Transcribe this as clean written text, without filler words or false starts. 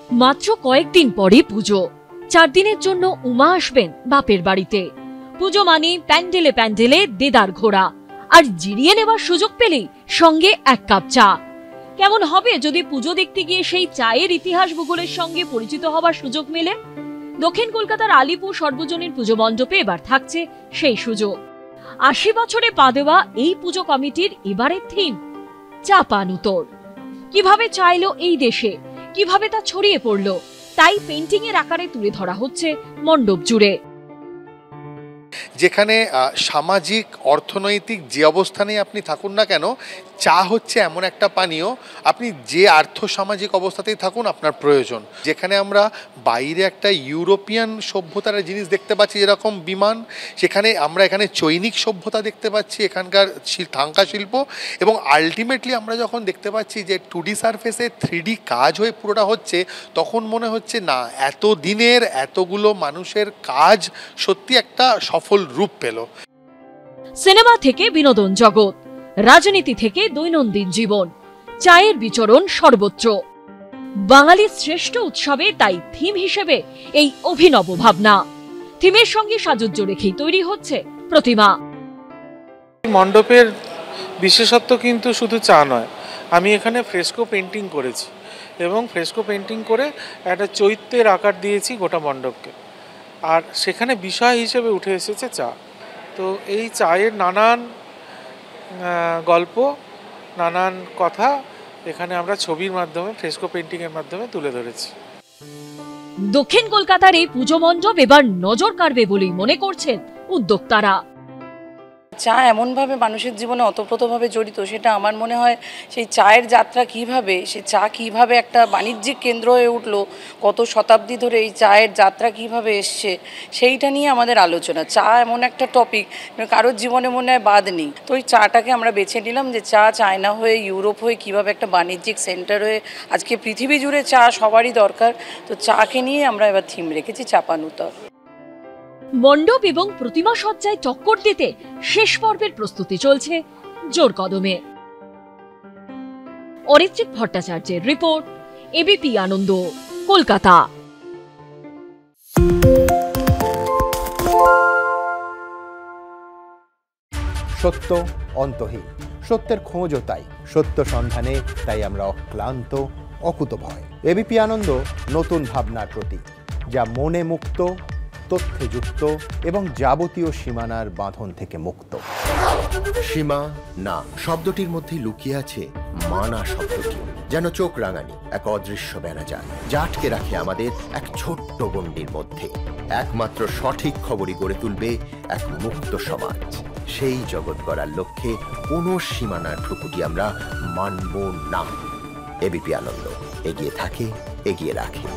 মাত্র কয়েকদিন পরে পুজো। 4 দিনের জন্য উমা আসবেন বাপের বাড়িতে। পুজো মানে প্যান্ডেলে প্যান্ডেলে দেদার ঘোরা, আর জিরিয়ে নেবার সুযোগ পেলেই সঙ্গে 1 কাপ চা। কেমন হবে যদি পুজো দেখতে গিয়ে সেই চায়ের ইতিহাস ভূগোলের সঙ্গে পরিচিত হবার সুযোগ মেলে? দক্ষিণ কলকাতার আলিপুর সর্বজনীন পুজো মণ্ডপে এবার থাকছে সেই সুযোগ। 80 বছরে পা দেওয়া এই পুজো কমিটির এবারের থিম চাপানুতোর। কিভাবে চাইলো এই দেশে, কিভাবে তা ছড়িয়ে পড়লো, তাই পেন্টিং এর আকারে তুলে ধরা হচ্ছে মণ্ডপ জুড়ে। যেখানে সামাজিক অর্থনৈতিক যে অবস্থানে আপনি থাকুন না কেন, চা হচ্ছে এমন একটা পানীয়, আপনি যে আর্থ সামাজিক অবস্থাতেই থাকুন আপনার প্রয়োজন। যেখানে আমরা বাইরে একটা ইউরোপিয়ান সভ্যতার জিনিস দেখতে পাচ্ছি যেরকম বিমান, সেখানে আমরা এখানে চৈনিক সভ্যতা দেখতে পাচ্ছি, এখানকার থাঙ্কা শিল্প, এবং আলটিমেটলি আমরা যখন দেখতে পাচ্ছি যে 2D সারফেসে 3D কাজ হয়ে পুরোটা হচ্ছে, তখন মনে হচ্ছে না, এত দিনের এতগুলো মানুষের কাজ সত্যি একটা সফল রূপ পেল। সিনেমা থেকে বিনোদন জগৎ, রাজনীতি থেকে দৈনন্দিন জীবন, চায়ের বিচরণ সর্বত্র। বাঙালির শ্রেষ্ঠ উৎসবে তাই থিম হিসেবে এই অভিনব ভাবনা। থিমের সঙ্গে সাজুজ্য রেখেই তৈরি হচ্ছে প্রতিমা। মণ্ডপের বিশেষত্ব কিন্তু শুধু চা নয়, আমি এখানে ফ্রেস্কো পেন্টিং করেছি, এবং ফ্রেস্কো পেন্টিং করে একটা চৈত্যের আকার দিয়েছি গোটা মণ্ডপকে। আর সেখানে বিষয় হিসেবে উঠে এসেছে চা। তো এই চায়ের নানান গল্প, নানান কথা এখানে আমরা ছবির মাধ্যমে, ফ্রেস্কো পেন্টিংয়ের মাধ্যমে তুলে ধরেছি। দক্ষিণ কলকাতার এই পুজো মণ্ডপ এবার নজর কাড়বে বলেই মনে করছেন উদ্যোক্তারা। চা এমনভাবে মানুষের জীবনে ওতপ্রোতভাবে জড়িত, সেটা আমার মনে হয় সেই চায়ের যাত্রা কিভাবে, সে চা কিভাবে একটা বাণিজ্যিক কেন্দ্র হয়ে উঠলো, কত শতাব্দী ধরে এই চায়ের যাত্রা কিভাবে এসছে, সেইটা নিয়ে আমাদের আলোচনা। চা এমন একটা টপিক কারোর জীবনে মনে হয় বাদ নেই। তো ওই চাটাকে আমরা বেছে নিলাম যে চা চায়না হয়ে, ইউরোপ হয়ে কিভাবে একটা বাণিজ্যিক সেন্টার হয়ে আজকে পৃথিবী জুড়ে চা সবারই দরকার। তো চাকে নিয়ে আমরা এবার থিম রেখেছি চাপানুতোর। মণ্ডপ এবং প্রতিমা সজ্জায় টক্কর দিতে শেষ পর্বের প্রস্তুতি চলছে জোর কদমে। অরিত্রিক ভট্টাচার্যের রিপোর্ট, এবিপি আনন্দ, কলকাতা। সত্য অন্তহীন, সত্যের খোঁজও তাই, সত্য সন্ধানে তাই আমরা অক্লান্ত, অকুতভয়। এবিপি আনন্দ নতুন ভাবনার প্রতীক, যা মনে মুক্ত, তথ্যে যুক্ত এবং যাবতীয় সীমানার বাঁধন থেকে মুক্ত। সীমা না শব্দটির মধ্যে লুকিয়ে আছে মানা শব্দটি, যেন চোখ রাঙানি এক অদৃশ্য ব্যানাজার, যা আটকে রাখে আমাদের এক ছোট্ট গণ্ডির মধ্যে। একমাত্র সঠিক খবরই গড়ে তুলবে এক মুক্ত সমাজ। সেই জগৎ গড়ার লক্ষ্যে কোনো সীমানার ঠুকুটি আমরা মানব না। এবিপি আনন্দ এগিয়ে থাকে, এগিয়ে রাখে।